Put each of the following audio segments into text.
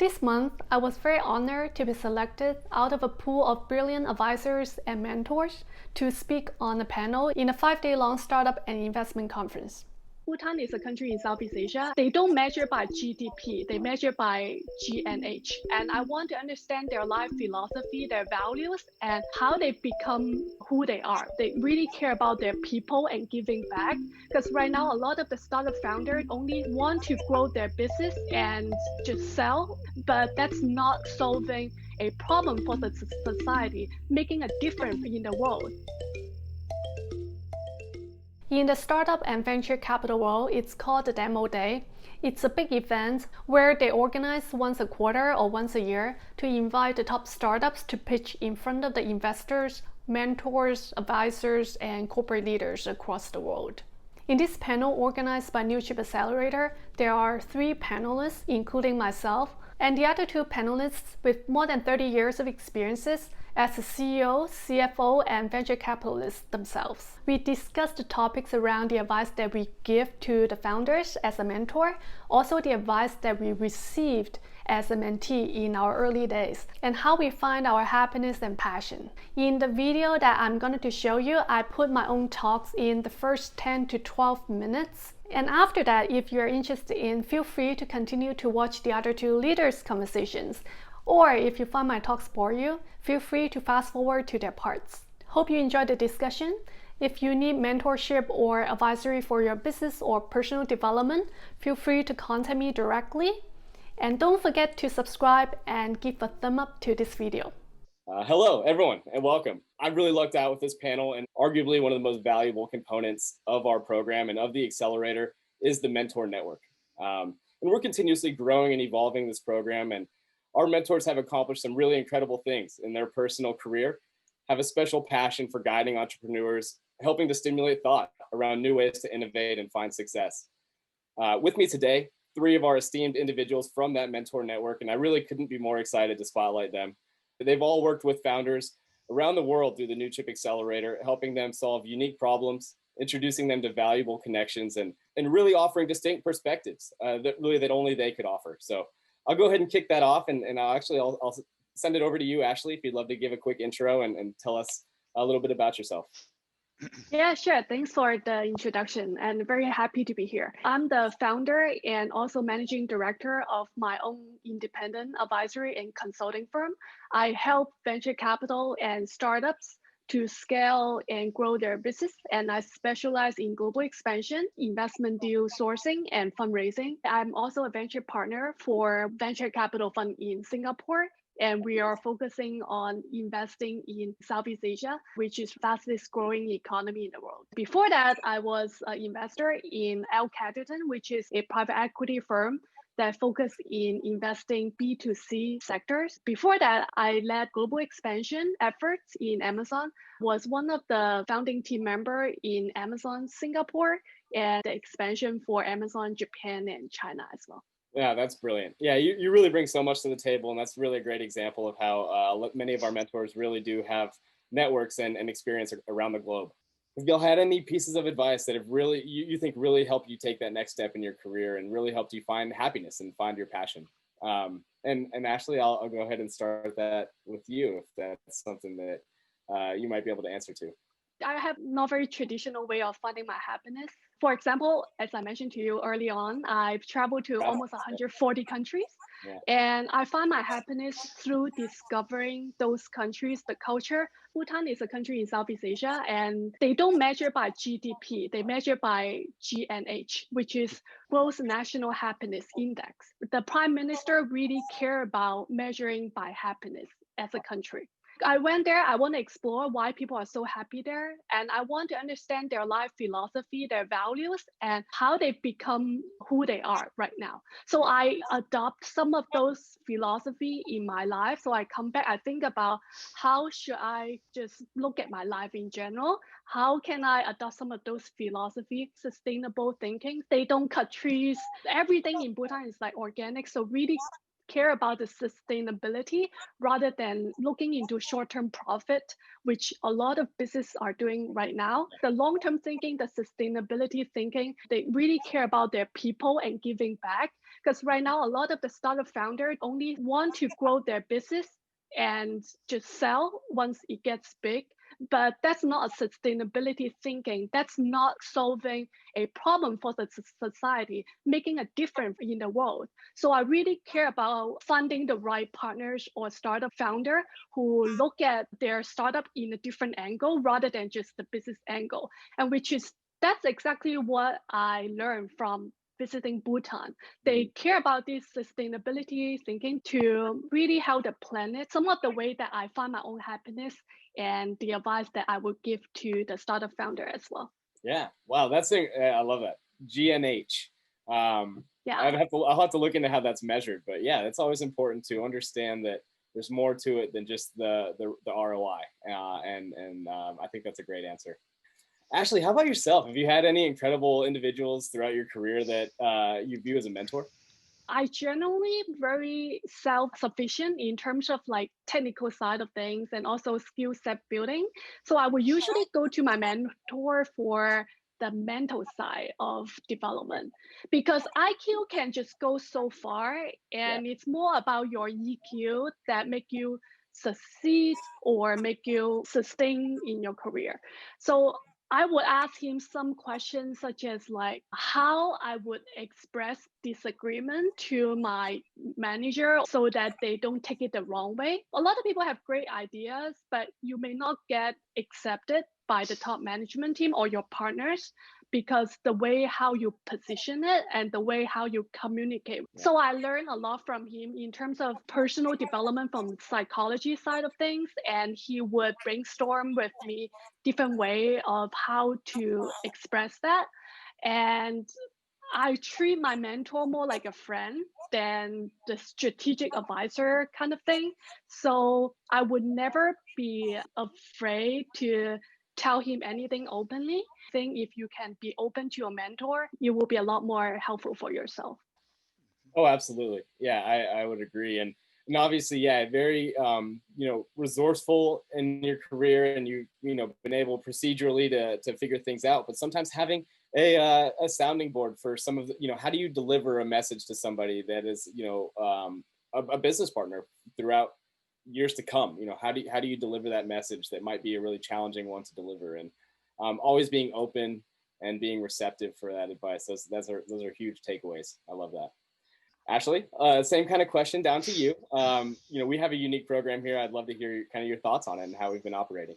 This month, I was very honored to be selected out of a pool of brilliant advisors and mentors to speak on a panel in a 5-day-long startup and investment conference. Bhutan is a country in Southeast Asia. They don't measure by GDP, they measure by GNH. And I want to understand their life philosophy, their values, and how they become who they are. They really care about their people and giving back. Because right now, a lot of the startup founders only want to grow their business and just sell, but that's not solving a problem for the society, making a difference in the world. In the startup and venture capital world, it's called the Demo Day. It's a big event where they organize once a quarter or once a year to invite the top startups to pitch in front of the investors, mentors, advisors, and corporate leaders across the world. In this panel organized by New Chip Accelerator, there are 3 panelists, including myself, and the other 2 panelists with more than 30 years of experiences as a CEO, CFO, and venture capitalists themselves. We discussed the topics around the advice that we give to the founders as a mentor, also the advice that we received as a mentee in our early days, and how we find our happiness and passion. In the video that I'm going to show you, I put my own talks in the first 10 to 12 minutes. And after that, if you're interested in, feel free to continue to watch the other 2 leaders' conversations. Or if you find my talks bore you, feel free to fast forward to their parts. Hope you enjoyed the discussion. If you need mentorship or advisory for your business or personal development, feel free to contact me directly. And don't forget to subscribe and give a thumb up to this video. Hello, everyone, and welcome. I really lucked out with this panel, and arguably one of the most valuable components of our program and of the accelerator is the mentor network. And we're continuously growing and evolving this program, and our mentors have accomplished some really incredible things in their personal career, have a special passion for guiding entrepreneurs, helping to stimulate thought around new ways to innovate and find success. With me today, 3 of our esteemed individuals from that mentor network, and I really couldn't be more excited to spotlight them. They've all worked with founders around the world through the New Chip Accelerator, helping them solve unique problems, introducing them to valuable connections, and really offering distinct perspectives that only they could offer. So I'll go ahead and kick that off, and I'll send it over to you, Ashley, if you'd love to give a quick intro and tell us a little bit about yourself. Yeah, sure. Thanks for the introduction, and very happy to be here. I'm the founder and also managing director of my own independent advisory and consulting firm. I help venture capital and startups to scale and grow their business, and I specialize in global expansion, investment deal sourcing, and fundraising. I'm also a venture partner for venture capital fund in Singapore, and we are focusing on investing in Southeast Asia, which is the fastest growing economy in the world. Before that, I was an investor in L Capital, which is a private equity firm that focus in investing B2C sectors. Before that, I led global expansion efforts in Amazon, was one of the founding team member in Amazon Singapore, and the expansion for Amazon Japan and China as well. Yeah, that's brilliant. Yeah, you really bring so much to the table, and that's really a great example of how many of our mentors really do have networks and experience around the globe. Have y'all had any pieces of advice that have really you think really helped you take that next step in your career and really helped you find happiness and find your passion? And Ashley, I'll go ahead and start that with you if that's something that you might be able to answer to. I have not very traditional way of finding my happiness. For example, as I mentioned to you early on, I've traveled to almost 140 countries. Yeah. And I find my happiness through discovering those countries, the culture. Bhutan is a country in Southeast Asia, and they don't measure by GDP. They measure by GNH, which is Gross National Happiness Index. The Prime Minister really care about measuring by happiness as a country. I went there, I want to explore why people are so happy there. And I want to understand their life philosophy, their values, and how they become who they are right now. So I adopt some of those philosophy in my life. So I come back, I think about how should I just look at my life in general? How can I adopt some of those philosophy, sustainable thinking? They don't cut trees. Everything in Bhutan is like organic. So really care about the sustainability rather than looking into short-term profit, which a lot of businesses are doing right now. The long-term thinking, the sustainability thinking, they really care about their people and giving back. Because right now, a lot of the startup founders only want to grow their business and just sell once it gets big. But that's not a sustainability thinking. That's not solving a problem for the society, making a difference in the world. So I really care about finding the right partners or startup founder who look at their startup in a different angle rather than just the business angle. And that's exactly what I learned from visiting Bhutan. They care about this sustainability thinking to really help the planet. Some of the way that I find my own happiness and the advice that I would give to the startup founder as well. Yeah. Wow. I love that. GNH. Yeah. I'll have to look into how that's measured, but yeah, it's always important to understand that there's more to it than just the ROI. I think that's a great answer. Ashley, how about yourself? Have you had any incredible individuals throughout your career that you view as a mentor? I generally very self-sufficient in terms of like technical side of things and also skill set building. So I would usually go to my mentor for the mental side of development because IQ can just go so far and it's more about your EQ that make you succeed or make you sustain in your career. So I would ask him some questions such as like how I would express disagreement to my manager so that they don't take it the wrong way. A lot of people have great ideas, but you may not get accepted by the top management team or your partners because the way how you position it and the way how you communicate. So I learned a lot from him in terms of personal development from psychology side of things, and he would brainstorm with me different way of how to express that. And I treat my mentor more like a friend than the strategic advisor kind of thing. So I would never be afraid to tell him anything openly. I think if you can be open to your mentor, it will be a lot more helpful for yourself. Oh, absolutely. Yeah, I would agree. And obviously, yeah, very, resourceful in your career and been able procedurally to figure things out. But sometimes having a sounding board for some of the, how do you deliver a message to somebody that is, a business partner throughout years to come? How do you deliver that message that might be a really challenging one to deliver? And always being open and being receptive for that advice. Those are huge takeaways. I love that. Ashley, same kind of question down to you. We have a unique program here. I'd love to hear kind of your thoughts on it and how we've been operating.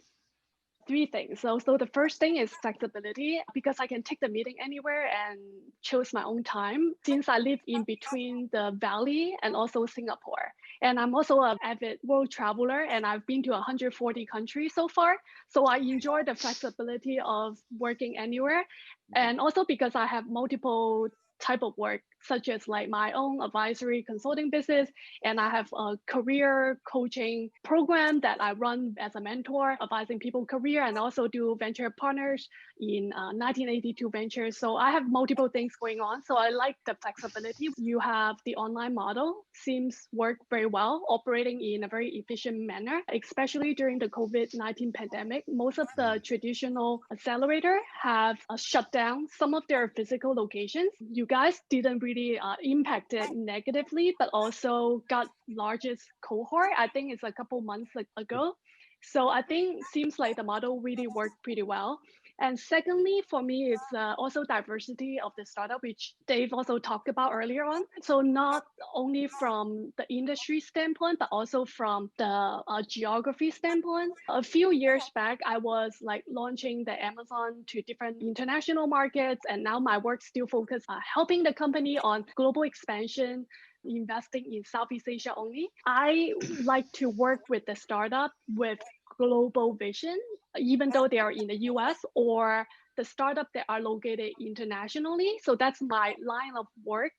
Three things. So the first thing is flexibility because I can take the meeting anywhere and choose my own time since I live in between the Valley and also Singapore. And I'm also an avid world traveler and I've been to 140 countries so far. So I enjoy the flexibility of working anywhere. And also because I have multiple type of work, such as like my own advisory consulting business. And I have a career coaching program that I run as a mentor, advising people career and also do venture partners in 1982 Ventures. So I have multiple things going on. So I like the flexibility. You have the online model, seems work very well, operating in a very efficient manner, especially during the COVID-19 pandemic. Most of the traditional accelerator have shut down some of their physical locations. You guys didn't really impact it negatively, but also got largest cohort. I think it's a couple months ago. So I think seems like the model really worked pretty well. And secondly, for me, it's also diversity of the startup, which Dave also talked about earlier on. So not only from the industry standpoint, but also from the geography standpoint. A few years back, I was like launching the Amazon to different international markets. And now my work still focus helping the company on global expansion, investing in Southeast Asia only. I like to work with the startup with global vision, even though they are in the US or the startup that are located internationally. So that's my line of work.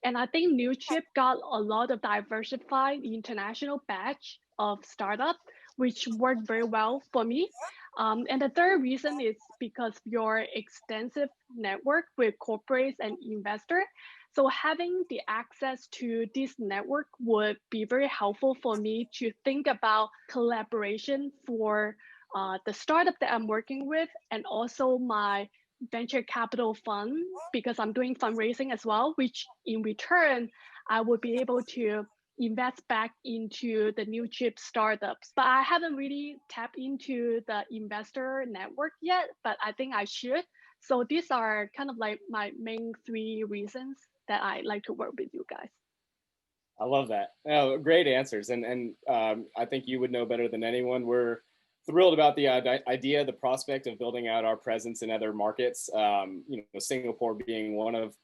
And I think NewChip got a lot of diversified international batch of startup, which worked very well for me. And the third reason is because your extensive network with corporates and investors. So having the access to this network would be very helpful for me to think about collaboration for the startup that I'm working with and also my venture capital fund because I'm doing fundraising as well, which in return, I would be able to invest back into the new chip startups. But I haven't really tapped into the investor network yet, but I think I should. So these are kind of like my main three reasons that I like to work with you guys. I love that. Oh, great answers. And I think you would know better than anyone. We're thrilled about the idea, the prospect of building out our presence in other markets. Singapore being one of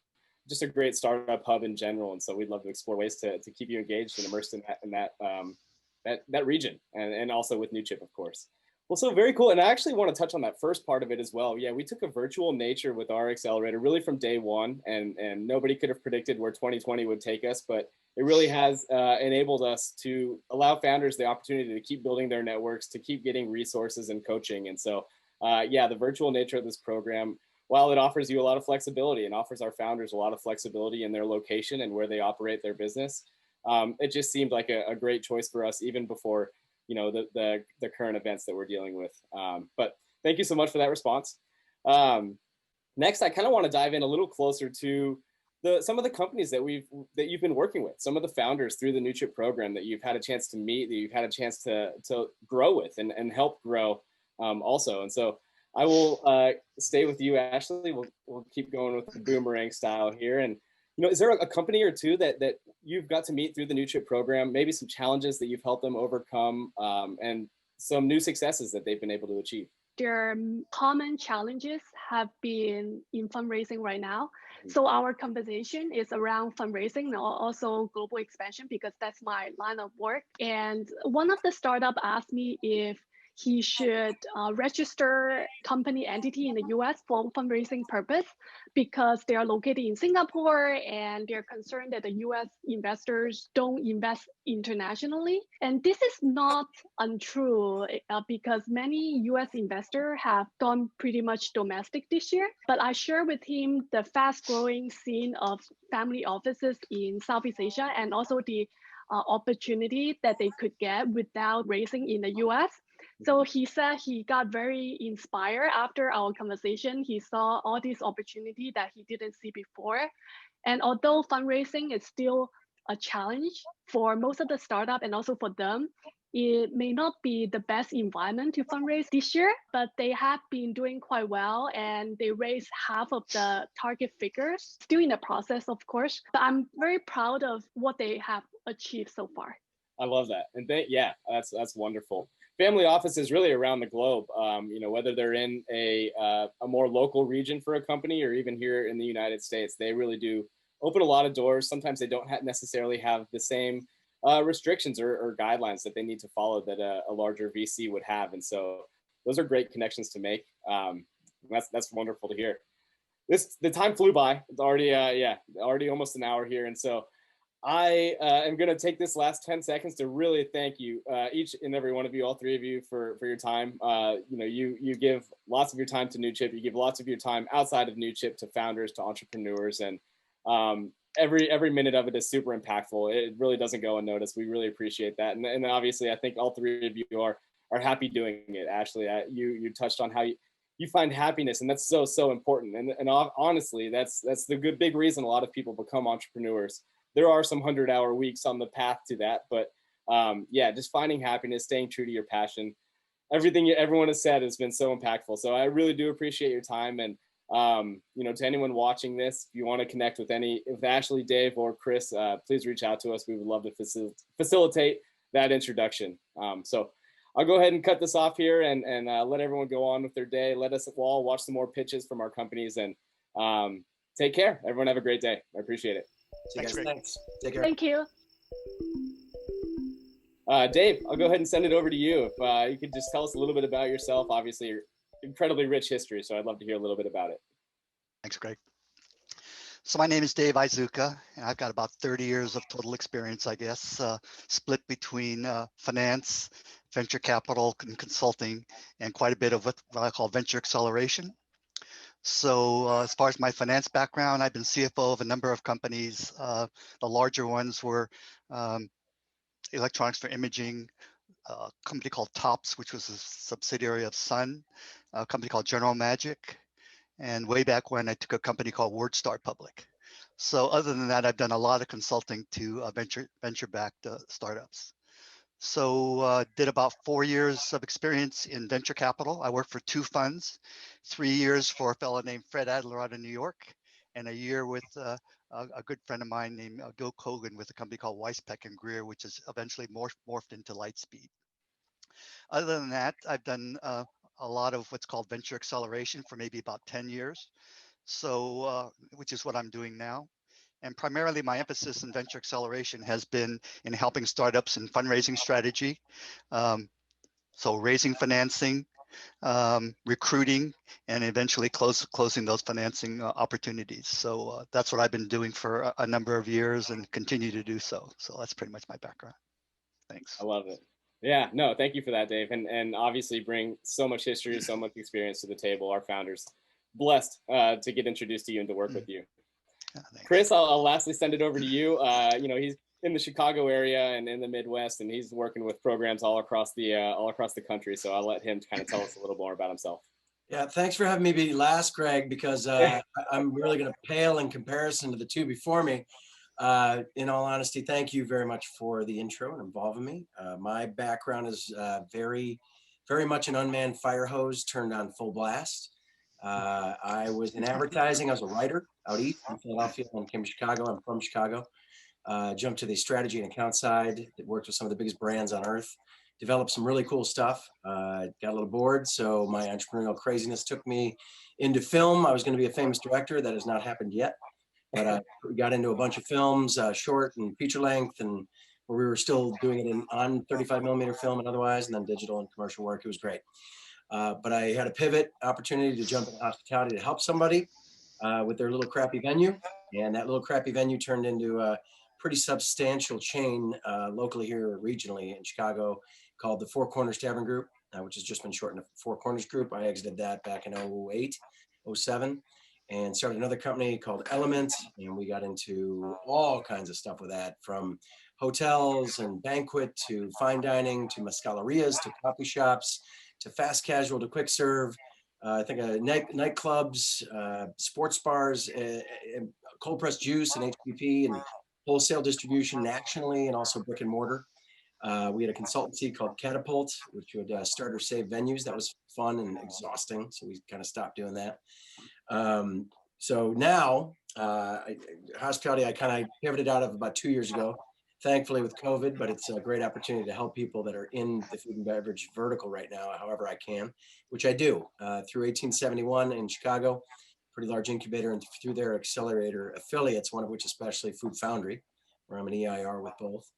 just a great startup hub in general. And so we'd love to explore ways to keep you engaged and immersed in that region, and also with NewChip, of course. Well, so very cool. And I actually want to touch on that first part of it as well. Yeah, we took a virtual nature with our accelerator really from day one, and nobody could have predicted where 2020 would take us, but it really has enabled us to allow founders the opportunity to keep building their networks, to keep getting resources and coaching. And so, the virtual nature of this program, while it offers you a lot of flexibility and offers our founders a lot of flexibility in their location and where they operate their business, it just seemed like a great choice for us even before the current events that we're dealing with. But thank you so much for that response. Next, I kind of want to dive in a little closer to some of the companies that you've been working with, some of the founders through the NewChip program that you've had a chance to meet, that you've had a chance to grow with and help grow also. And so I will stay with you, Ashley. We'll keep going with the boomerang style here. And is there a company or two that you've got to meet through the NewChip program, maybe some challenges that you've helped them overcome, and some new successes that they've been able to achieve? Their common challenges have been in fundraising right now. So our conversation is around fundraising and also global expansion because that's my line of work. And one of the startups asked me if he should register company entity in the US for fundraising purpose because they are located in Singapore and they're concerned that the US investors don't invest internationally. And this is not untrue because many US investors have gone pretty much domestic this year. But I share with him the fast growing scene of family offices in Southeast Asia and also the opportunity that they could get without raising in the US. So he said he got very inspired after our conversation. He saw all these opportunities that he didn't see before. And although fundraising is still a challenge for most of the startup and also for them, it may not be the best environment to fundraise this year, but they have been doing quite well and they raised half of the target figures, still in the process, of course. But I'm very proud of what they have achieved so far. I love that. And that's wonderful. Family offices really around the globe, whether they're in a more local region for a company or even here in the United States, they really do open a lot of doors. Sometimes they don't necessarily have the same restrictions or guidelines that they need to follow that a larger VC would have. And so those are great connections to make. That's wonderful to hear. The time flew by. It's already almost an hour here. And so I am going to take this last 10 seconds to really thank you, each and every one of you, all three of you, for your time. You give lots of your time to NewChip. You give lots of your time outside of NewChip to founders, to entrepreneurs, and every minute of it is super impactful. It really doesn't go unnoticed. We really appreciate that, and obviously, I think all three of you are happy doing it. Ashley, you touched on how you find happiness, and that's so important. And honestly, that's the big reason a lot of people become entrepreneurs. There are some 100-hour weeks on the path to that, but just finding happiness, staying true to your passion. Everything everyone has said has been so impactful. So I really do appreciate your time. And to anyone watching this, if you want to connect with Ashley, Dave, or Chris, please reach out to us. We would love to facilitate that introduction. So I'll go ahead and cut this off here and let everyone go on with their day. Let us all watch some more pitches from our companies, and take care. Everyone have a great day. I appreciate it. Thanks. Take care. Thank you. Dave, I'll go ahead and send it over to you. If you could just tell us a little bit about yourself. Obviously, your incredibly rich history, so I'd love to hear a little bit about it. Thanks, Greg. So my name is Dave Izuka, and I've got about 30 years of total experience, I guess, split between finance, venture capital, and consulting, and quite a bit of what I call venture acceleration. So as far as my finance background, I've been CFO of a number of companies. The larger ones were Electronics for Imaging, a company called TOPS, which was a subsidiary of Sun, a company called General Magic, And way back when, I took a company called WordStar public. So other than that, I've done a lot of consulting to venture-backed startups. So did about 4 years of experience in venture capital. I worked for 2 funds, 3 years for a fellow named Fred Adler out of New York, and a year with a good friend of mine named Gil Kogan with a company called Weispeck and Greer, which is eventually morphed into Lightspeed. Other than that, I've done a lot of what's called venture acceleration for maybe about 10 years. So, which is what I'm doing now. And primarily my emphasis in venture acceleration has been in helping startups in fundraising strategy. So raising financing, recruiting, and eventually closing those financing opportunities. So that's what I've been doing for a number of years and continue to do so. So that's pretty much my background. Thanks. I love it. Yeah, no, thank you for that, Dave. And obviously bring so much history, so much experience to the table. Our founders blessed to get introduced to you and to work with you. Chris, I'll lastly send it over to you. He's in the Chicago area and in the Midwest, and he's working with programs all across the country. So I'll let him kind of tell us a little more about himself. Yeah, thanks for having me be last, Greg, because I'm really going to pale in comparison to the 2 before me. In all honesty, thank you very much for the intro and involving me. My background is very, very much an unmanned fire hose turned on full blast. I was in advertising. I was a writer out east in Philadelphia and came to Chicago. I'm from Chicago. Jumped to the strategy and account side, worked with some of the biggest brands on earth, developed some really cool stuff. Got a little bored, so my entrepreneurial craziness took me into film. I was going to be a famous director. That has not happened yet. But I got into a bunch of films, short and feature length, and where we were still doing it on 35 millimeter film and otherwise, and then digital and commercial work. It was great. But I had a pivot opportunity to jump into hospitality to help somebody with their little crappy venue. And that little crappy venue turned into a pretty substantial chain locally here regionally in Chicago called the Four Corners Tavern Group, which has just been shortened to Four Corners Group. I exited that back in 08, 07. And started another company called Element, and we got into all kinds of stuff with that, from hotels and banquet to fine dining to mascalerias to coffee shops to fast casual to quick serve. I think nightclubs, sports bars, cold pressed juice and HPP, and wholesale distribution nationally, and also brick and mortar. We had a consultancy called Catapult, which would start or save venues. That was fun and exhausting, so we kind of stopped doing that. So now, hospitality, I kind of pivoted out of about 2 years ago, thankfully with COVID, but it's a great opportunity to help people that are in the food and beverage vertical right now, however I can, which I do through 1871 in Chicago, pretty large incubator, and through their accelerator affiliates, one of which especially Food Foundry, where I'm an EIR with both.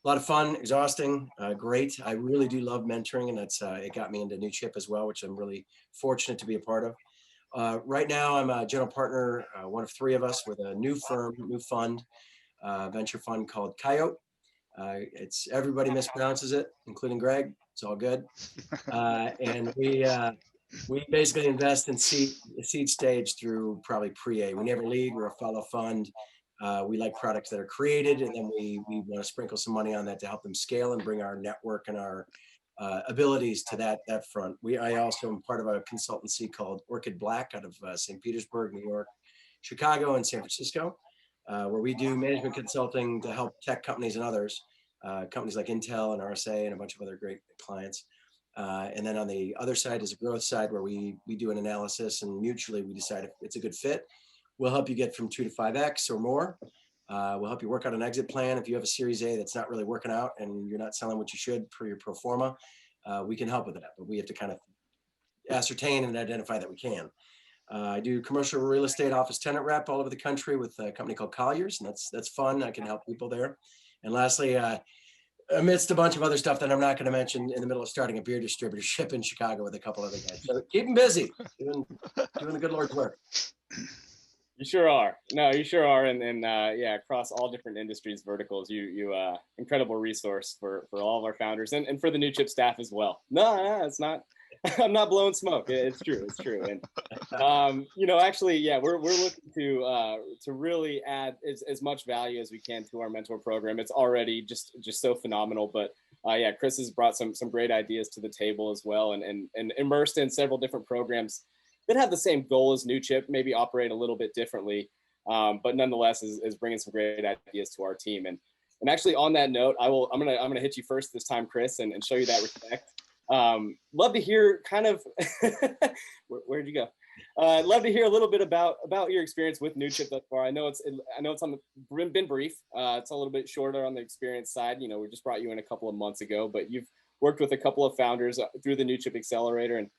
A lot of fun, exhausting, great. I really do love mentoring, and that's it got me into New Chip as well, which I'm really fortunate to be a part of. Right now, I'm a general partner, one of 3 of us, with a new firm, new fund, venture fund called Coyote. It's everybody mispronounces it, including Greg. It's all good. And we basically invest in seed stage through probably pre-A. We never lead. We're a follow fund. We like products that are created, and then we want to sprinkle some money on that to help them scale and bring our network and our abilities to that front. I also am part of a consultancy called Orchid Black out of St. Petersburg, New York, Chicago, and San Francisco, where we do management consulting to help tech companies and others, companies like Intel and RSA and a bunch of other great clients. And then on the other side is a growth side where we do an analysis, and mutually we decide if it's a good fit. We'll help you get from 2 to 5x or more. We'll help you work out an exit plan. If you have a Series A that's not really working out and you're not selling what you should per your pro forma, we can help with that, but we have to kind of ascertain and identify that we can. I do commercial real estate office tenant rep all over the country with a company called Colliers, and that's fun. I can help people there. And lastly, amidst a bunch of other stuff that I'm not going to mention, in the middle of starting a beer distributorship in Chicago with a couple other guys. So keep them busy, doing the good Lord's work. You sure are. No, you sure are. And yeah, across all different industries, verticals, you incredible resource for all of our founders and for the New Chip staff as well. No, it's not. I'm not blowing smoke. It's true. It's true. And actually, yeah, we're looking to really add as much value as we can to our mentor program. It's already just so phenomenal. But yeah, Chris has brought some great ideas to the table as well, and immersed in several different programs that have the same goal as New Chip, maybe operate a little bit differently, but nonetheless is bringing some great ideas to our team. And actually, on that note, I'm gonna hit you first this time, Chris, and show you that respect. Love to hear kind of where'd you go? I'd love to hear a little bit about your experience with New Chip thus far. I know it's been brief. It's a little bit shorter on the experience side. You know, we just brought you in a couple of months ago, but you've worked with a couple of founders through the New Chip Accelerator. And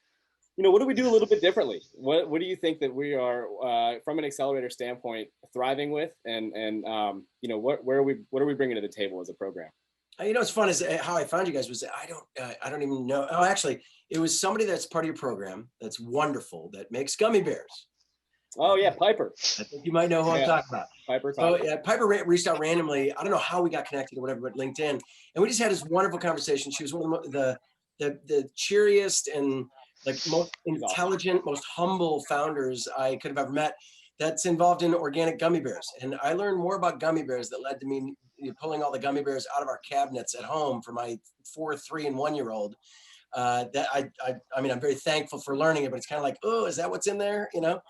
you know, what do we do a little bit differently? What do you think that we are, from an accelerator standpoint, thriving with? And you know, what are we bringing to the table as a program? You know, what's fun is how I found you guys was I don't even know. Oh, actually, it was somebody that's part of your program that's wonderful that makes gummy bears. Oh yeah, Piper. I think you might know who I'm talking about. Piper. So yeah, Piper reached out randomly. I don't know how we got connected or whatever, but LinkedIn, and we just had this wonderful conversation. She was one of the cheeriest and like most intelligent, most humble founders I could have ever met. That's involved in organic gummy bears, and I learned more about gummy bears that led to me pulling all the gummy bears out of our cabinets at home for my 4, 3, and 1-year-old. That I mean, I'm very thankful for learning it, but it's kind of like, oh, is that what's in there? You know.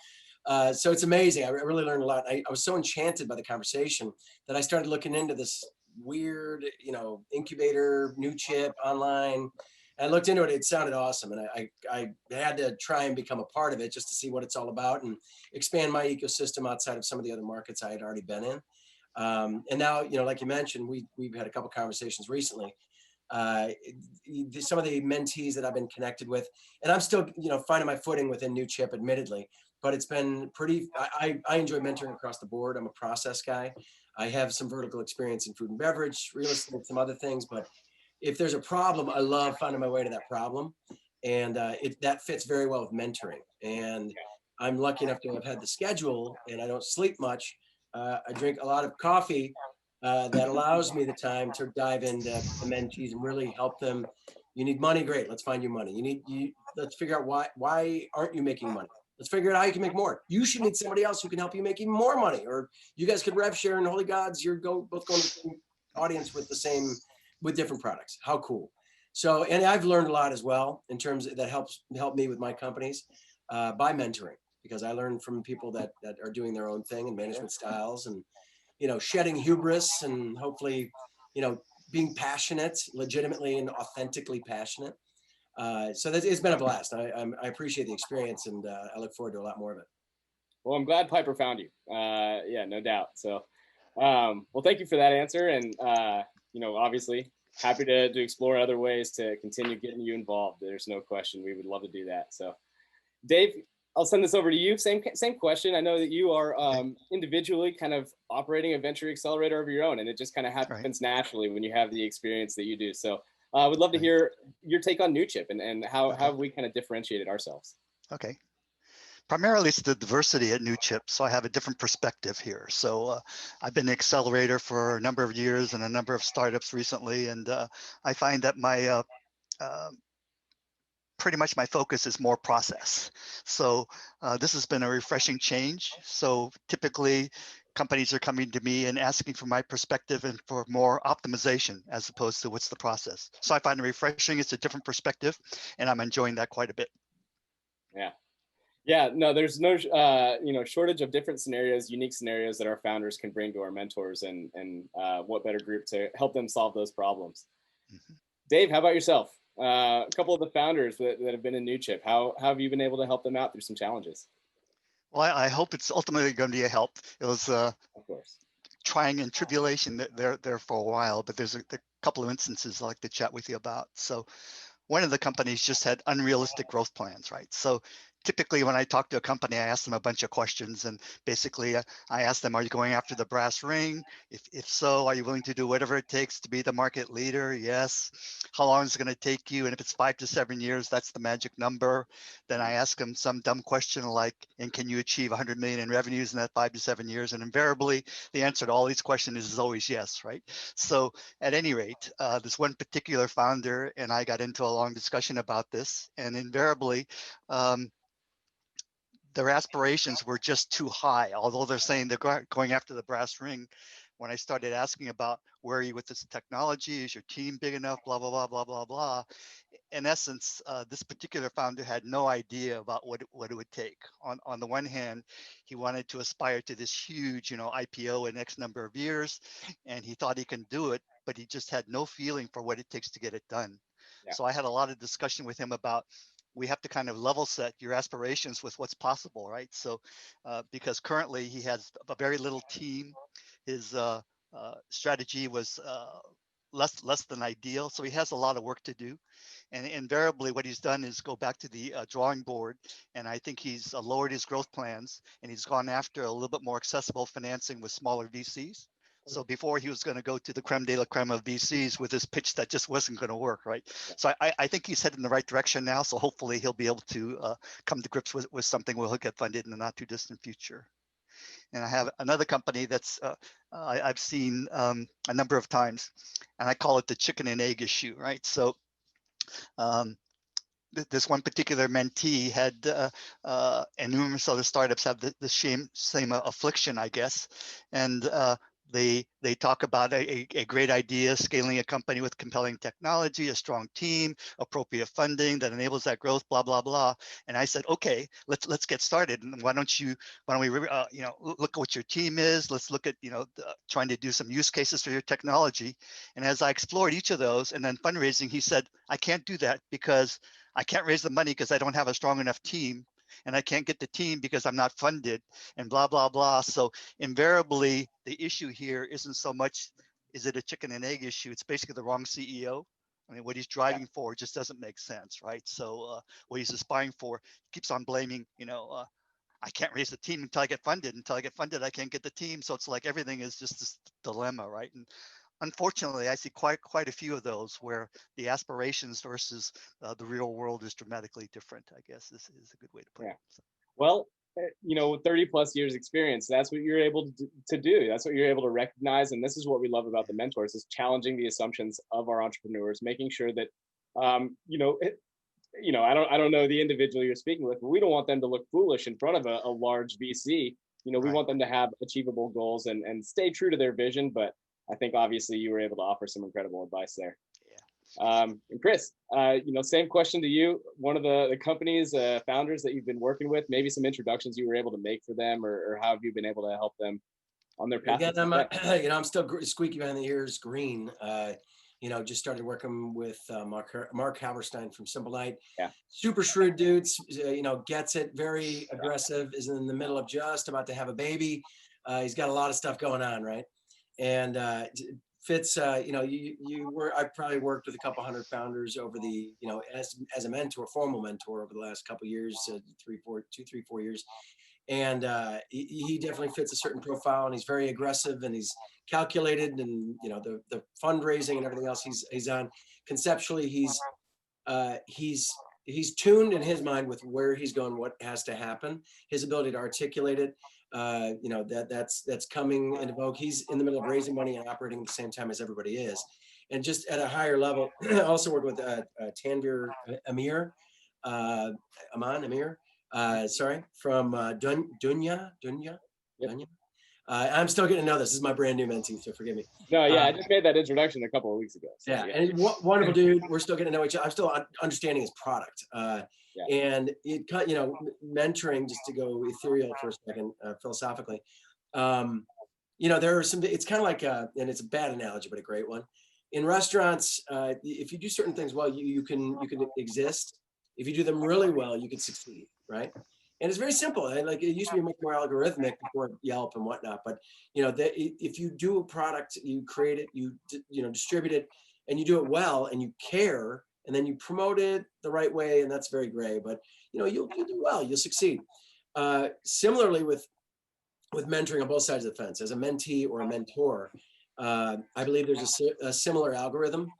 So it's amazing. I really learned a lot. I was so enchanted by the conversation that I started looking into this weird, you know, incubator, New Chip online. And I looked into it. It sounded awesome. And I had to try and become a part of it just to see what it's all about and expand my ecosystem outside of some of the other markets I had already been in. And now, you know, like you mentioned, we've had a couple conversations recently. Some of the mentees that I've been connected with, and I'm still, you know, finding my footing within New Chip, admittedly, but it's been pretty, I enjoy mentoring across the board. I'm a process guy. I have some vertical experience in food and beverage, real estate, some other things, but if there's a problem, I love finding my way to that problem. And that fits very well with mentoring. And I'm lucky enough to have had the schedule, and I don't sleep much. I drink a lot of coffee that allows me the time to dive into the mentees and really help them. You need money, great. Let's find you money. Let's figure out why aren't you making money? Let's figure out how you can make more. You should meet somebody else who can help you make even more money, or you guys could rev share. And holy gods, you're both going to the same audience with different products. How cool! So, and I've learned a lot as well in terms of, that help me with my companies by mentoring, because I learn from people that are doing their own thing and management styles, and you know, shedding hubris, and hopefully, you know, being passionate, legitimately and authentically passionate. So it's been a blast. I appreciate the experience, and I look forward to a lot more of it. Well, I'm glad Piper found you. Yeah, no doubt. So, well, thank you for that answer. And, you know, obviously happy to explore other ways to continue getting you involved. There's no question. We would love to do that. So Dave, I'll send this over to you. Same question. I know that you are individually kind of operating a venture accelerator of your own, and it just kind of happens naturally when you have the experience that you do. So I would love to hear your take on New Chip and how have we kind of differentiated ourselves. Okay. Primarily, it's the diversity at New Chip, so I have a different perspective here. So I've been an accelerator for a number of years and a number of startups recently, and I find that my pretty much my focus is more process. So this has been a refreshing change. So typically, companies are coming to me and asking for my perspective and for more optimization as opposed to what's the process. So I find it refreshing. It's a different perspective, and I'm enjoying that quite a bit. Yeah. Yeah, no, there's no you know, shortage of different scenarios, unique scenarios that our founders can bring to our mentors, and what better group to help them solve those problems. Mm-hmm. Dave, how about yourself? A couple of the founders that have been in New Chip, how have you been able to help them out through some challenges? Well, I hope it's ultimately going to be a help. It was of course trying and tribulation there for a while, but there's a couple of instances I'd like to chat with you about. So one of the companies just had unrealistic growth plans, right? So typically when I talk to a company, I ask them a bunch of questions, and basically I ask them, are you going after the brass ring? If so, are you willing to do whatever it takes to be the market leader? Yes. How long is it going to take you? And if it's 5 to 7 years, that's the magic number. Then I ask them some dumb question like, and can you achieve 100 million in revenues in that 5 to 7 years? And invariably, the answer to all these questions is always yes, right? So at any rate, this one particular founder and I got into a long discussion about this, and invariably, their aspirations were just too high. Although they're saying they're going after the brass ring, when I started asking about where are you with this technology, is your team big enough, blah, blah, blah, blah, blah, blah. in essence, this particular founder had no idea about what it would take. On the one hand, he wanted to aspire to this huge, IPO in X number of years, and he thought he can do it, but he just had no feeling for what it takes to get it done. Yeah. So I had a lot of discussion with him about, we have to kind of level set your aspirations with what's possible, right? So because currently he has a very little team, his strategy was less than ideal, so he has a lot of work to do. And invariably what he's done is go back to the drawing board, and I think he's lowered his growth plans, and he's gone after a little bit more accessible financing with smaller VCs. So before he was going to go to the creme de la creme of VCs with this pitch that just wasn't going to work, right? So I think he's headed in the right direction now. So hopefully he'll be able to come to grips with something where he'll get funded in the not too distant future. And I have another company that's I've seen a number of times, and I call it the chicken and egg issue, right? So this one particular mentee had, and numerous other startups have the same affliction, I guess. And they talk about a great idea, scaling a company with compelling technology, a strong team, appropriate funding that enables that growth, blah blah blah. And I said, okay, let's get started. And why don't we look at what your team is? Let's look at trying to do some use cases for your technology. And as I explored each of those, and then fundraising, he said, I can't do that because I can't raise the money because I don't have a strong enough team, and I can't get the team because I'm not funded, and blah, blah, blah. So invariably, the issue here isn't so much, is it a chicken and egg issue? It's basically the wrong CEO. I mean, what he's driving for just doesn't make sense, right? So what he's aspiring for, he keeps on blaming, I can't raise the team until I get funded. Until I get funded, I can't get the team. So it's like everything is just this dilemma, right? And unfortunately, I see quite a few of those where the aspirations versus the real world is dramatically different, I guess is a good way to put it. So. Well, 30 plus years experience, that's what you're able to do. That's what you're able to recognize. And this is what we love about the mentors, is challenging the assumptions of our entrepreneurs, making sure that, I don't know the individual you're speaking with, but we don't want them to look foolish in front of a large VC. We want them to have achievable goals and stay true to their vision. But I think obviously you were able to offer some incredible advice there. Yeah. And Chris, same question to you. One of the company's founders that you've been working with, maybe some introductions you were able to make for them, or how have you been able to help them on their path? Again, I'm still squeaky behind the ears green. Just started working with Mark Halberstein from Simple Night. Yeah. Super shrewd dudes, gets it, very aggressive, is in the middle of just about to have a baby. He's got a lot of stuff going on, right? And Fitz, I probably worked with a couple hundred founders over the, as a mentor, formal mentor over the last couple of years, 3-4 years. And he definitely fits a certain profile, and he's very aggressive, and he's calculated, and the fundraising and everything else he's on. Conceptually, he's tuned in his mind with where he's going, what has to happen, his ability to articulate it. That's coming into vogue. He's in the middle of raising money and operating at the same time as everybody is, and just at a higher level. I also work with Tanvir Amir, from Dunya. I'm still getting to know this. This is my brand new mentee, so forgive me. No, yeah, I just made that introduction a couple of weeks ago. So, and wonderful dude. We're still getting to know each other. I'm still understanding his product. And it, mentoring, just to go ethereal for a second, philosophically, there are some, it's kind of like, and it's a bad analogy, but a great one. In restaurants, if you do certain things well, you can exist. If you do them really well, you can succeed, right? And it's very simple. Like, it used to be much more algorithmic before Yelp and whatnot. But if you do a product, you create it, you distribute it, and you do it well, and you care, and then you promote it the right way, and that's very gray. But you'll do well, you'll succeed. Similarly with mentoring on both sides of the fence, as a mentee or a mentor, I believe there's a similar algorithm.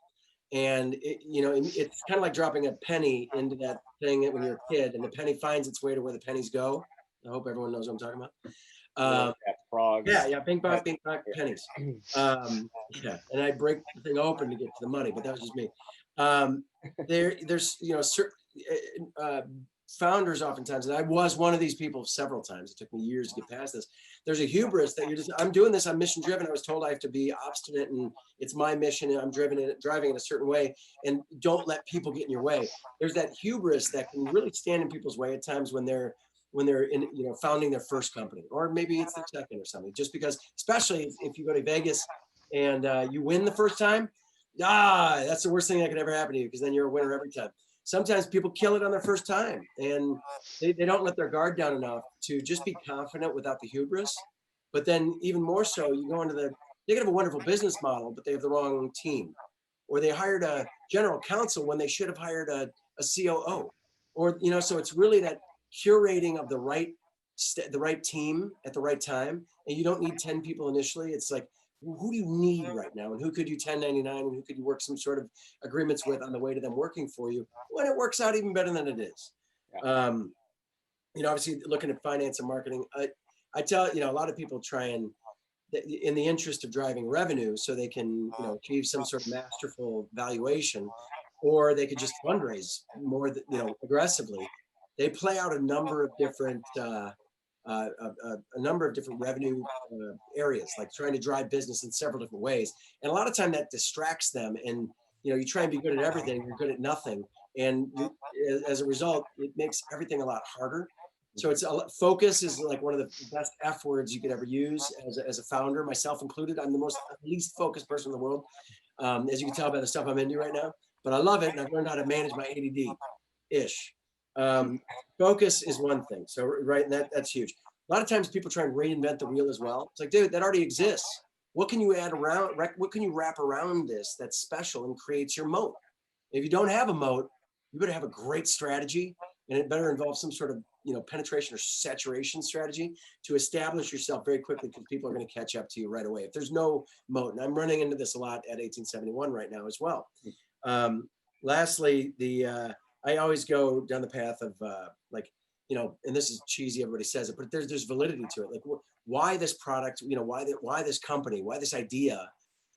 And it's kind of like dropping a penny into that thing when you're a kid, and the penny finds its way to where the pennies go. I hope everyone knows what I'm talking about. Frogs. Yeah, ping pong, pennies. And I break the thing open to get to the money, but that was just me. There's certain founders oftentimes, and I was one of these people several times, it took me years to get past this. There's a hubris that I'm doing this, I'm mission driven. I was told I have to be obstinate and it's my mission and I'm driving in a certain way, and don't let people get in your way. There's that hubris that can really stand in people's way at times when they're in, founding their first company, or maybe it's their second or something, just because, especially if you go to Vegas and you win the first time, that's the worst thing that could ever happen to you, because then you're a winner every time. Sometimes people kill it on their first time, and they don't let their guard down enough to just be confident without the hubris. But then even more so, you go into they could have a wonderful business model, but they have the wrong team, or they hired a general counsel when they should have hired a COO, or, so it's really that curating of the right team at the right time. And you don't need 10 people initially. It's like, who do you need right now, and who could you 1099, and who could you work some sort of agreements with on the way to them working for you when it works out even better than it is. Yeah. Obviously looking at finance and marketing, I tell, a lot of people try and, in the interest of driving revenue, so they can, achieve some sort of masterful valuation, or they could just fundraise more, aggressively. They play out a number of different revenue areas, like trying to drive business in several different ways. And a lot of time that distracts them, and you try and be good at everything, you're good at nothing, and as a result, it makes everything a lot harder. So focus is like one of the best F words you could ever use as a founder, myself included. I'm the least focused person in the world, as you can tell by the stuff I'm into right now. But I love it, and I've learned how to manage my ADD-ish. Focus is one thing. So, right, and that's huge. A lot of times people try and reinvent the wheel as well. It's like, dude, that already exists. What can you add around? What can you wrap around this that's special and creates your moat? If you don't have a moat, you better have a great strategy, and it better involve some sort of penetration or saturation strategy to establish yourself very quickly, because people are going to catch up to you right away. If there's no moat, and I'm running into this a lot at 1871 right now as well. Lastly, I always go down the path of and this is cheesy, everybody says it, but there's validity to it. Like, why this product, why this company, why this idea,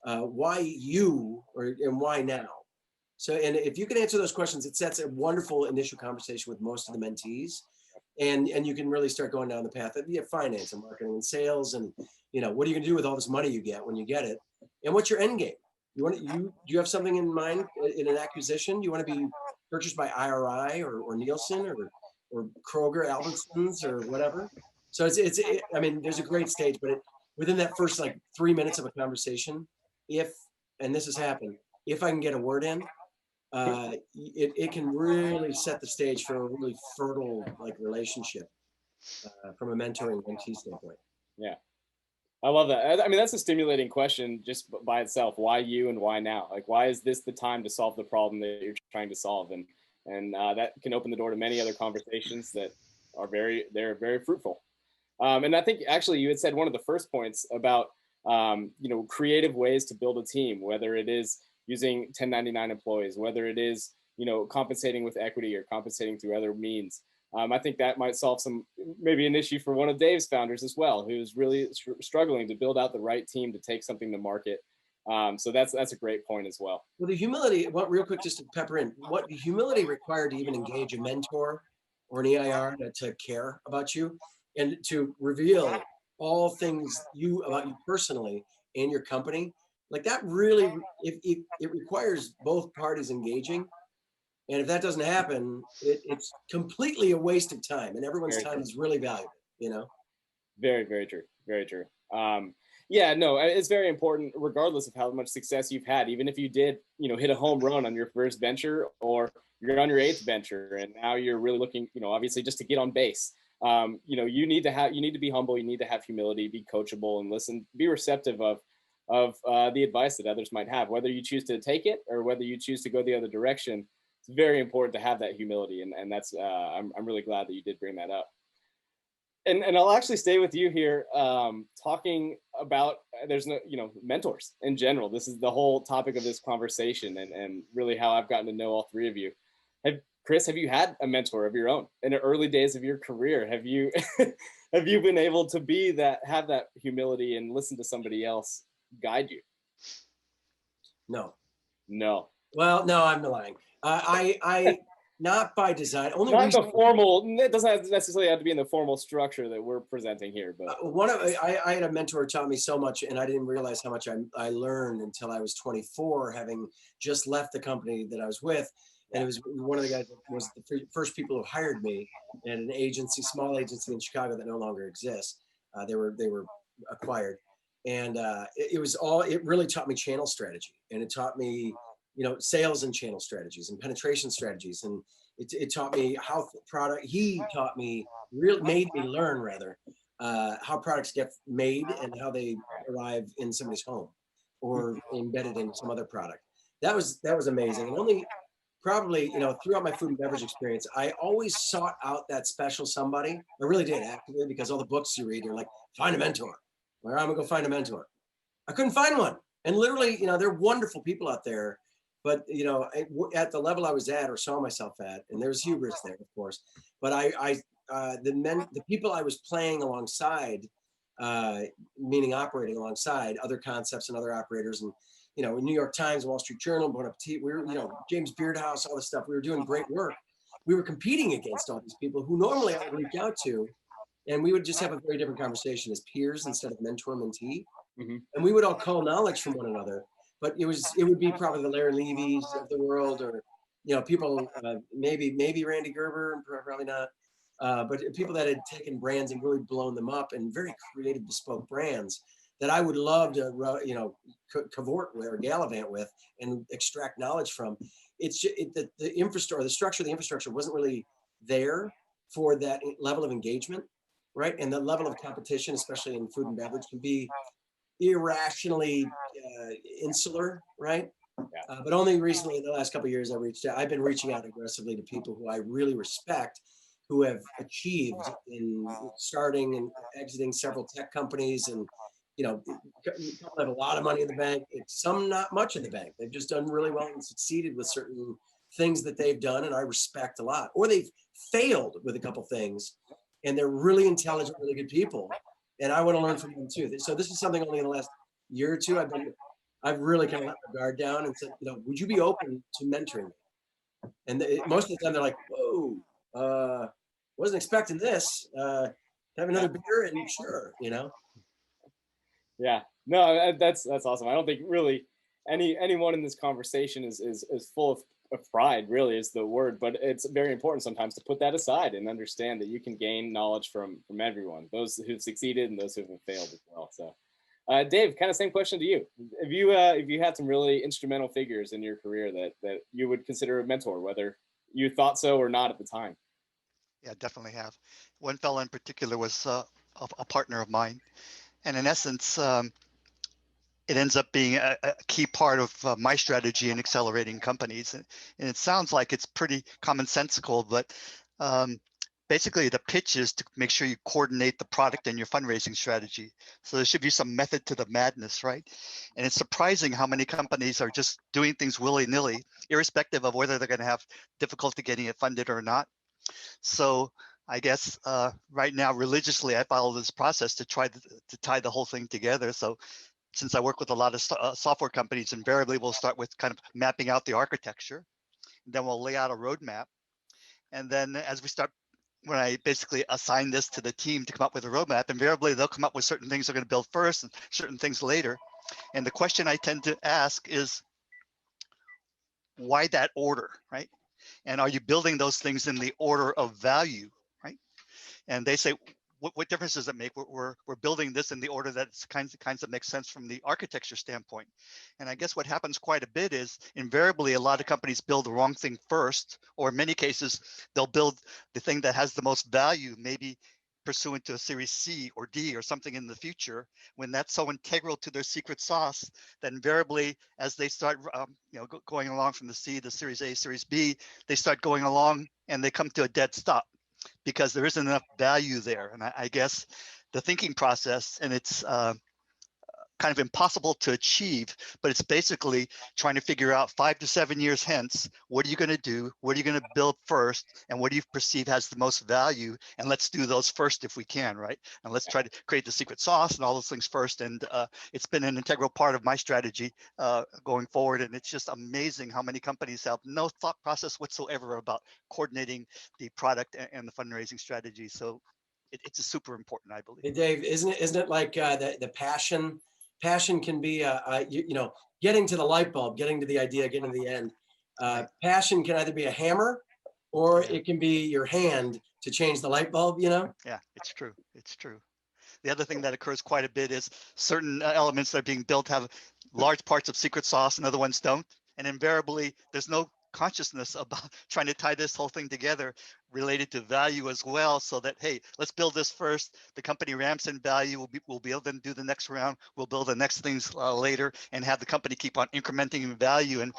why you, and why now? So, and if you can answer those questions, it sets a wonderful initial conversation with most of the mentees. And you can really start going down the path of finance and marketing and sales, and what are you gonna do with all this money you get when you get it, and what's your end game? Do you have something in mind in an acquisition? Do you want to be purchased by IRI or Nielsen or Kroger, Albertsons, or whatever? So there's a great stage, but within that first 3 minutes of a conversation, and this has happened, if I can get a word in, it can really set the stage for a really fertile relationship from a mentoring mentee standpoint. Yeah, I love that. I mean, that's a stimulating question just by itself. Why you and why now? Like, why is this the time to solve the problem that you're trying to solve? And that can open the door to many other conversations that are very fruitful. And I think actually you had said one of the first points about creative ways to build a team, whether it is using 1099 employees, whether it is compensating with equity or compensating through other means. I think that might solve maybe an issue for one of Dave's founders as well, who's really struggling to build out the right team to take something to market. So that's a great point as well. Well, the humility, real quick, just to pepper in, what the humility required to even engage a mentor or an EIR to care about you and to reveal all things about you personally and your company, that really, it requires both parties engaging. And if that doesn't happen, it's completely a waste of time, and everyone's time is really valuable, Very, very true. Very true. Yeah, no, it's very important, regardless of how much success you've had, even if you did, hit a home run on your first venture, or you're on your 8th venture, and now you're really looking, obviously just to get on base. You need to be humble. You need to have humility, be coachable, and listen, be receptive of the advice that others might have, whether you choose to take it or whether you choose to go the other direction. It's very important to have that humility, and that's I'm really glad that you did bring that up. And I'll actually stay with you here, talking about mentors in general. This is the whole topic of this conversation, and really how I've gotten to know all three of you. Chris, have you had a mentor of your own in the early days of your career? Have you been able to have that humility and listen to somebody else guide you? No. No. Well, no, I'm lying. I not by design. Only Not reason, the formal, it doesn't necessarily have to be in the formal structure that we're presenting here, but I had a mentor who taught me so much, and I didn't realize how much I learned until I was 24, having just left the company that I was with. And it was one of the guys that was the first people who hired me at an agency, small agency in Chicago that no longer exists. They were acquired, and it really taught me channel strategy, and it taught me, sales and channel strategies and penetration strategies, and it taught me how he taught me, made me learn rather, how products get made and how they arrive in somebody's home or embedded in some other product. That was amazing. And only probably, throughout my food and beverage experience, I always sought out that special somebody. I really did, actively, because all the books you read, you're like, find a mentor. Where I'm gonna go find a mentor. I couldn't find one. And literally, there are wonderful people out there, but at the level I was at or saw myself at, and there's hubris there, of course, but the people I was playing alongside, meaning operating alongside other concepts and other operators, and New York Times, Wall Street Journal, Bon Appetit, we were, James Beardhouse, all this stuff, we were doing great work. We were competing against all these people who normally I would reach out to, and we would just have a very different conversation as peers instead of mentor mentee. mm-hmm. And we would all call knowledge from one another. But it would be probably the Larry Levy's of the world, or people, maybe Randy Gerber, probably not, but people that had taken brands and really blown them up, and very creative, bespoke brands that I would love to cavort with or gallivant with and extract knowledge from. It's the infrastructure, the structure of the infrastructure wasn't really there for that level of engagement, right? And the level of competition, especially in food and beverage, can be irrationally insular, right? Yeah. But only recently, in the last couple of years, I've been reaching out aggressively to people who I really respect, who have achieved in starting and exiting several tech companies, and people have a lot of money in the bank, some not much in the bank. They've just done really well and succeeded with certain things that they've done, and I respect a lot. Or they've failed with a couple things, and they're really intelligent, really good people, and I want to learn from them too. So this is something only in the last year or two I've really kind of let my guard down and said, would you be open to mentoring me? And most of the time they're like, whoa, wasn't expecting this. Have another beer and sure, Yeah, no, that's awesome. I don't think really anyone in this conversation is full of pride, really is the word, but it's very important sometimes to put that aside and understand that you can gain knowledge from everyone, those who've succeeded and those who have failed as well. So Dave, kind of same question to you. If you had some really instrumental figures in your career that you would consider a mentor, whether you thought so or not at the time? Yeah, definitely have. One fellow in particular was a partner of mine. And in essence, it ends up being a key part of my strategy in accelerating companies. And it sounds like it's pretty commonsensical, but basically the pitch is to make sure you coordinate the product and your fundraising strategy. So there should be some method to the madness, right? And it's surprising how many companies are just doing things willy-nilly, irrespective of whether they're going to have difficulty getting it funded or not. So I guess right now, religiously, I follow this process to try to tie the whole thing together. So since I work with a lot of software companies, invariably we'll start with kind of mapping out the architecture. Then we'll lay out a roadmap. And then as we start, when I basically assign this to the team to come up with a roadmap, invariably they'll come up with certain things they're going to build first and certain things later. And the question I tend to ask is, why that order, right? And are you building those things in the order of value, right? And they say, what difference does it make? We're building this in the order that's kinds that make sense from the architecture standpoint. And I guess what happens quite a bit is invariably a lot of companies build the wrong thing first, or in many cases, they'll build the thing that has the most value, maybe pursuant to a series C or D or something in the future, when that's so integral to their secret sauce that invariably as they start going along from the C, the series A, series B, they start going along and they come to a dead stop because there isn't enough value there. And I guess the thinking process, and it's kind of impossible to achieve, but it's basically trying to figure out 5 to 7 years hence, what are you going to do? What are you going to build first? And what do you perceive has the most value? And let's do those first if we can, right? And let's try to create the secret sauce and all those things first. And it's been an integral part of my strategy going forward. And it's just amazing how many companies have no thought process whatsoever about coordinating the product and the fundraising strategy. So it's super important, I believe. Hey, Dave, isn't it like the passion? Passion can be, you know, getting to the light bulb, getting to the idea, getting to the end. Passion can either be a hammer or it can be your hand to change the light bulb, you know? Yeah, it's true. It's true. The other thing that occurs quite a bit is certain elements that are being built have large parts of secret sauce and other ones don't. And invariably, there's no consciousness about trying to tie this whole thing together related to value as well, so that, hey, let's build this first. The company ramps in value. We'll be able to do the next round. We'll build the next things later and have the company keep on incrementing in value. And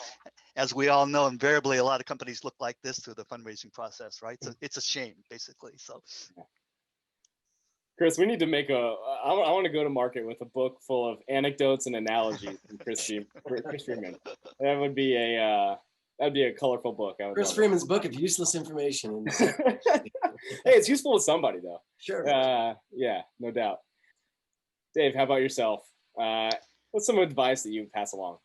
as we all know, invariably, a lot of companies look like this through the fundraising process, right? So it's a shame, basically. So. Chris, we need to make I want to go to market with a book full of anecdotes and analogies from Chris Freeman. That'd be a colorful book. Chris Freeman's book of useless information. Hey, it's useful to somebody though. Sure. Yeah, no doubt. Dave, how about yourself? What's some advice that you would pass along?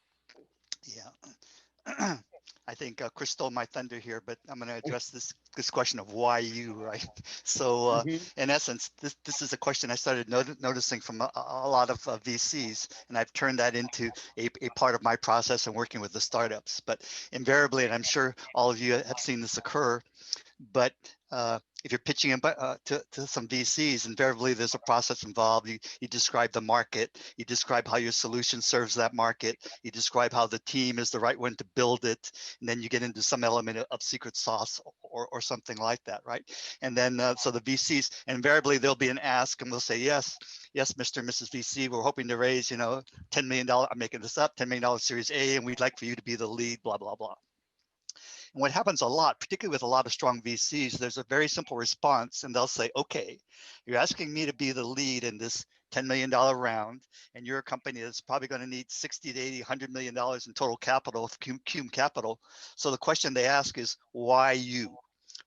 Yeah. I think Chris stole my thunder here, but I'm going to address this question of why you, right? So in essence, this is a question I started noticing from a lot of VCs, and I've turned that into a part of my process and working with the startups. But invariably, and I'm sure all of you have seen this occur, but if you're pitching to some VCs, invariably there's a process involved. You describe the market, you describe how your solution serves that market, you describe how the team is the right one to build it, and then you get into some element of secret sauce or something like that, right? And then so the VCs, invariably there'll be an ask, and we'll say, yes, Mr. and Mrs. VC, we're hoping to raise, $10 million, I'm making this up, $10 million Series A, and we'd like for you to be the lead, blah, blah, blah. And what happens a lot, particularly with a lot of strong VCs, there's a very simple response, and they'll say, okay, you're asking me to be the lead in this $10 million round, and you're a company that's probably going to need 60 to 80, $100 million in total capital, cum capital. So the question they ask is, why you?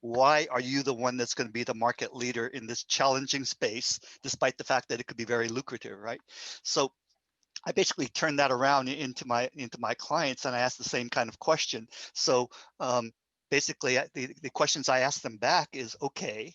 Why are you the one that's going to be the market leader in this challenging space, despite the fact that it could be very lucrative, right? So I basically turned that around into my clients, and I asked the same kind of question. So basically, the questions I asked them back is, okay,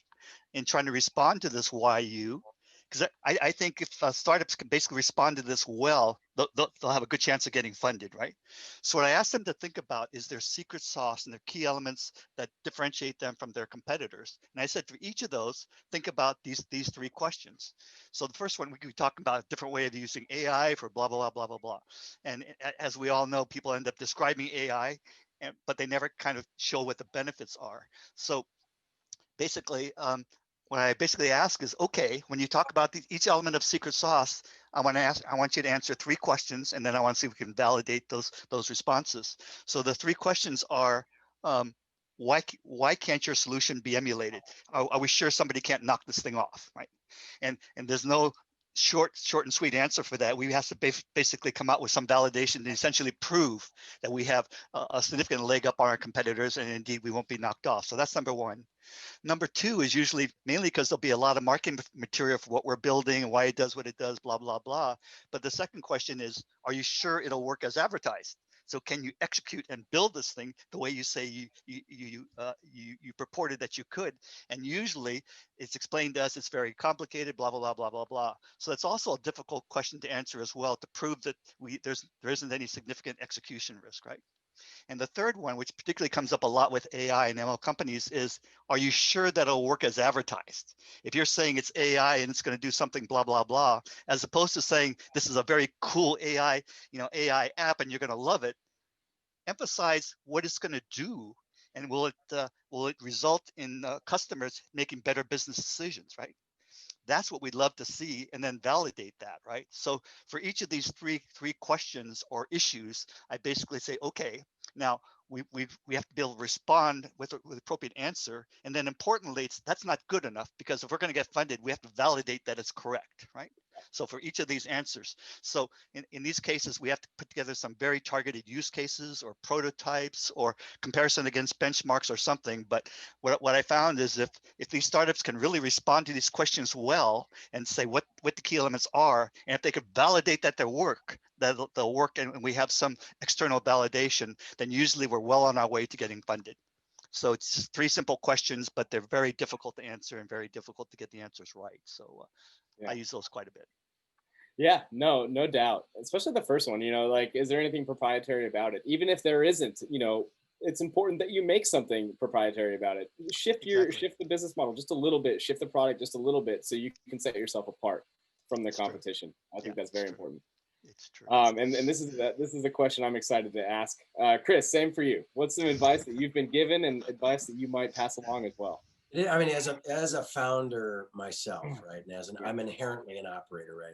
in trying to respond to this why you, because I think if startups can basically respond to this well, they'll have a good chance of getting funded, right? So what I asked them to think about is their secret sauce and their key elements that differentiate them from their competitors. And I said, for each of those, think about these three questions. So the first one, we could be talking about a different way of using AI for blah, blah, blah, blah, blah. And as we all know, people end up describing AI, but they never kind of show what the benefits are. So basically, what I basically ask is, okay, when you talk about each element of secret sauce, I want you to answer three questions, and then I want to see if we can validate those responses. So the three questions are, why can't your solution be emulated? Are we sure somebody can't knock this thing off, right? And there's no short and sweet answer for that. We have to basically come out with some validation to essentially prove that we have a significant leg up on our competitors, and indeed we won't be knocked off. So that's number one. Number two is usually mainly because there'll be a lot of marketing material for what we're building and why it does what it does, blah, blah, blah. But the second question is, are you sure it'll work as advertised? So can you execute and build this thing the way you say you purported that you could? And usually it's explained to us it's very complicated, blah, blah, blah, blah, blah, blah. So that's also a difficult question to answer as well, to prove that there isn't any significant execution risk, right? And the third one, which particularly comes up a lot with AI and ML companies, is, are you sure that it'll work as advertised? If you're saying it's AI and it's going to do something blah, blah, blah, as opposed to saying this is a very cool AI app and you're going to love it, emphasize what it's going to do, and will it result in customers making better business decisions, right? That's what we'd love to see, and then validate that, right? So for each of these three questions or issues, I basically say, okay, now we have to be able to respond with appropriate answer. And then importantly, that's not good enough, because if we're going to get funded, we have to validate that it's correct, right? So for each of these answers, so in these cases, we have to put together some very targeted use cases or prototypes or comparison against benchmarks or something. But what I found is if these startups can really respond to these questions well and say what the key elements are, and if they could validate that they'll work, and we have some external validation, then usually we're well on our way to getting funded. So it's just 3 simple questions, but they're very difficult to answer and very difficult to get the answers right. So I use those quite a bit. Yeah, no doubt. Especially the first one, like, is there anything proprietary about it? Even if there isn't, it's important that you make something proprietary about it. Shift the business model just a little bit, shift the product just a little bit, so you can set yourself apart from the competition. I think that's very important. It's true. And this is a question I'm excited to ask. Chris, same for you. What's some advice that you've been given and advice that you might pass along as well? I mean, as a founder myself, right, and I'm inherently an operator, right.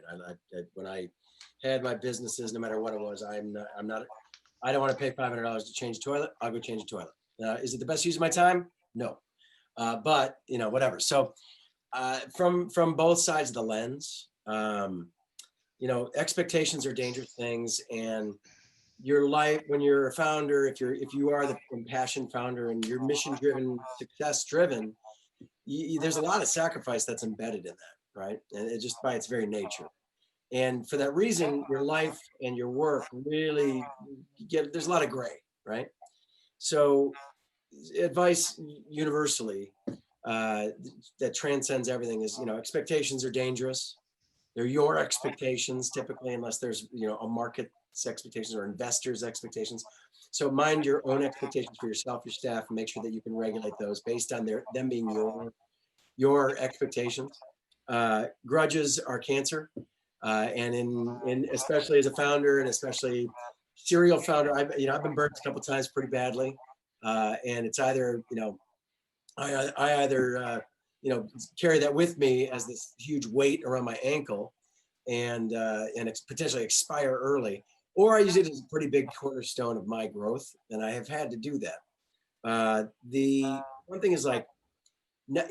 When I had my businesses, no matter what it was, I don't want to pay $500 to change a toilet. I'll go change a toilet. Is it the best use of my time? No, but whatever. So from both sides of the lens, expectations are dangerous things, and your life, when you're a founder, if you are the impassioned founder and you're mission driven, success driven, there's a lot of sacrifice that's embedded in that, right? And it just by its very nature. And for that reason, your life and your work really there's a lot of gray, right? So advice universally that transcends everything is, expectations are dangerous. They're your expectations typically, unless there's, a market's expectations or investors' expectations. So mind your own expectations for yourself, your staff, and make sure that you can regulate those based on them being your expectations. Grudges are cancer, and in especially as a founder, and especially serial founder, I've been burnt a couple times pretty badly, and it's either I either carry that with me as this huge weight around my ankle, and potentially expire early, or I use it as a pretty big cornerstone of my growth, and I have had to do that. The one thing is, like, not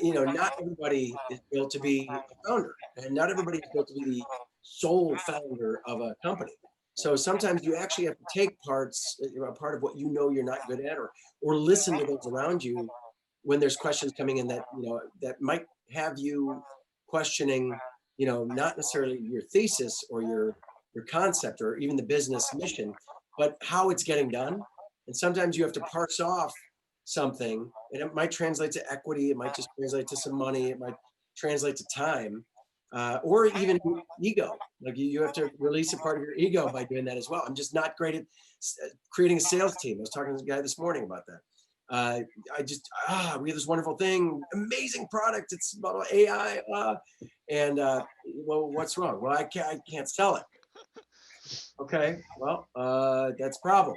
everybody is built to be a founder, and not everybody is built to be the sole founder of a company. So sometimes you actually have to take part of what you're not good at, or listen to those around you when there's questions coming in that that might have you questioning, not necessarily your thesis or your concept or even the business mission, but how it's getting done. And sometimes you have to parse off something, and it might translate to equity, it might just translate to some money, it might translate to time, or even ego. Like you have to release a part of your ego by doing that as well. I'm just not great at creating a sales team. I was talking to this guy this morning about that. We have this wonderful thing, amazing product. It's about AI, well, what's wrong? Well, I can't sell it. Okay, well, that's a problem.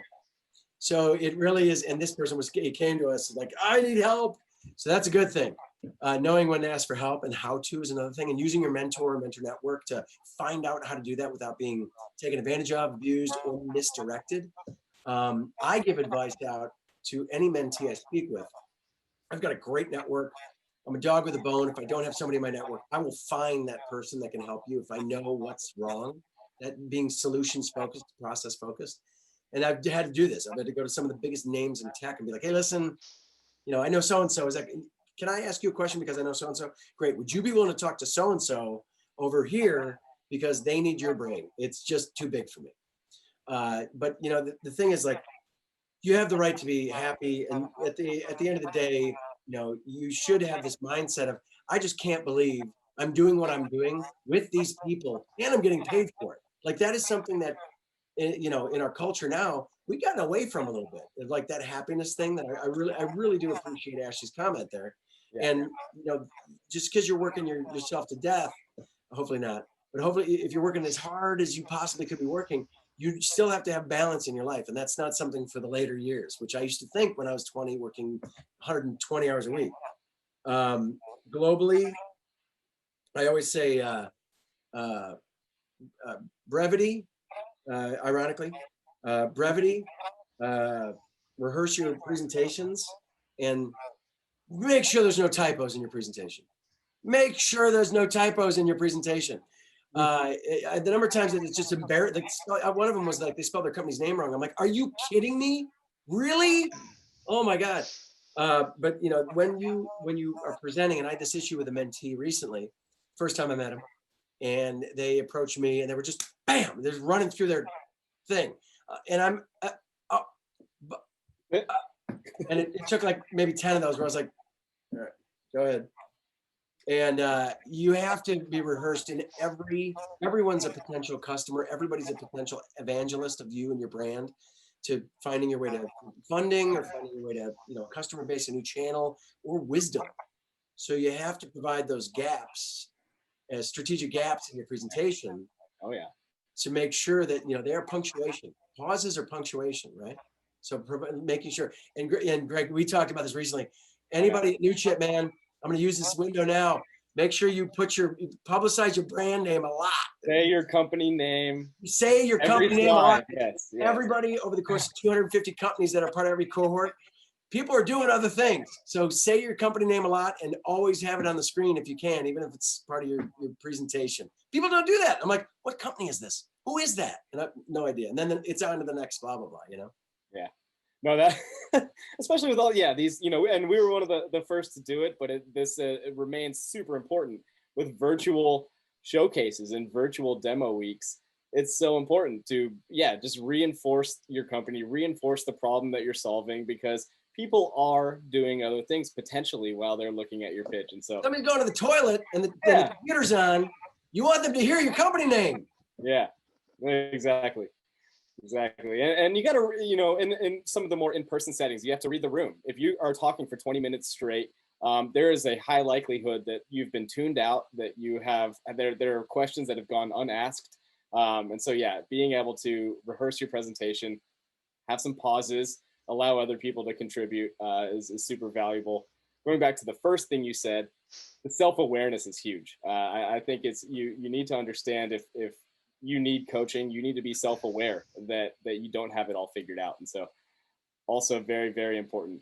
So it really is, and this person he came to us like, I need help. So that's a good thing. Knowing when to ask for help and how to is another thing, and using your mentor network to find out how to do that without being taken advantage of, abused, or misdirected. I give advice out to any mentee I speak with. I've got a great network. I'm a dog with a bone. If I don't have somebody in my network, I will find that person that can help you if I know what's wrong. That being solutions focused, process focused. And I've had to do this. I've had to go to some of the biggest names in tech and be like, hey, listen, I know so-and-so. Can I ask you a question because I know so-and-so? Great. Would you be willing to talk to so-and-so over here because they need your brain? It's just too big for me. But the thing is, like, you have the right to be happy. And at the end of the day, you should have this mindset of, I just can't believe I'm doing what I'm doing with these people and I'm getting paid for it. Like, that is something that, in our culture now, we've gotten away from a little bit, like that happiness thing that I really do appreciate Ashley's comment there. Yeah. And, just because you're working yourself to death, hopefully not, but hopefully if you're working as hard as you possibly could be working, you still have to have balance in your life. And that's not something for the later years, which I used to think when I was 20, working 120 hours a week. Globally, I always say brevity, ironically, brevity, rehearse your presentations and make sure there's no typos in your presentation. Make sure there's no typos in your presentation. The number of times that it's just embarrassing. Like, one of them was like, they spelled their company's name wrong. I'm like, are you kidding me? Really? Oh my God. But you know, when you are presenting, and I had this issue with a mentee recently, first time I met him, and they approached me and they were just, bam, they're running through their thing. And I'm, and it took like maybe 10 of those where I was like, all right, go ahead. And you have to be rehearsed in everyone's a potential customer. Everybody's a potential evangelist of you and your brand, to finding your way to funding, or finding your way to, you know, customer base, a new channel, or wisdom. So you have to provide those gaps as strategic gaps in your presentation. Oh yeah. To make sure that, you know, they are punctuation. Pauses are punctuation, right? So making sure, and Greg, we talked about this recently. Anybody at New Chip, man, I'm going to use this window now. Make sure you publicize your brand name a lot. Say your company name. Say your company name a lot. Yes. Everybody, over the course of 250 companies that are part of every cohort, people are doing other things. So say your company name a lot, and always have it on the screen if you can, even if it's part of your presentation. People don't do that. I'm like, what company is this? Who is that? And I have no idea. And then it's on to the next blah, blah, blah, you know? Yeah. No, that, especially with all, these, you know, and we were one of the first to do it, but it remains super important with virtual showcases and virtual demo weeks. It's so important to, just reinforce your company, reinforce the problem that you're solving, because people are doing other things potentially while they're looking at your pitch. And so somebody's going to the toilet and the computer's on. You want them to hear your company name. Yeah, exactly. Exactly. And you got to, you know, in some of the more in-person settings, you have to read the room. If you are talking for 20 minutes straight, there is a high likelihood that you've been tuned out, that you have, there are questions that have gone unasked. And so, being able to rehearse your presentation, have some pauses, allow other people to contribute is super valuable. Going back to the first thing you said, the self-awareness is huge. I think it's, you need to understand if you need coaching, you need to be self-aware that you don't have it all figured out. And so also very, very important.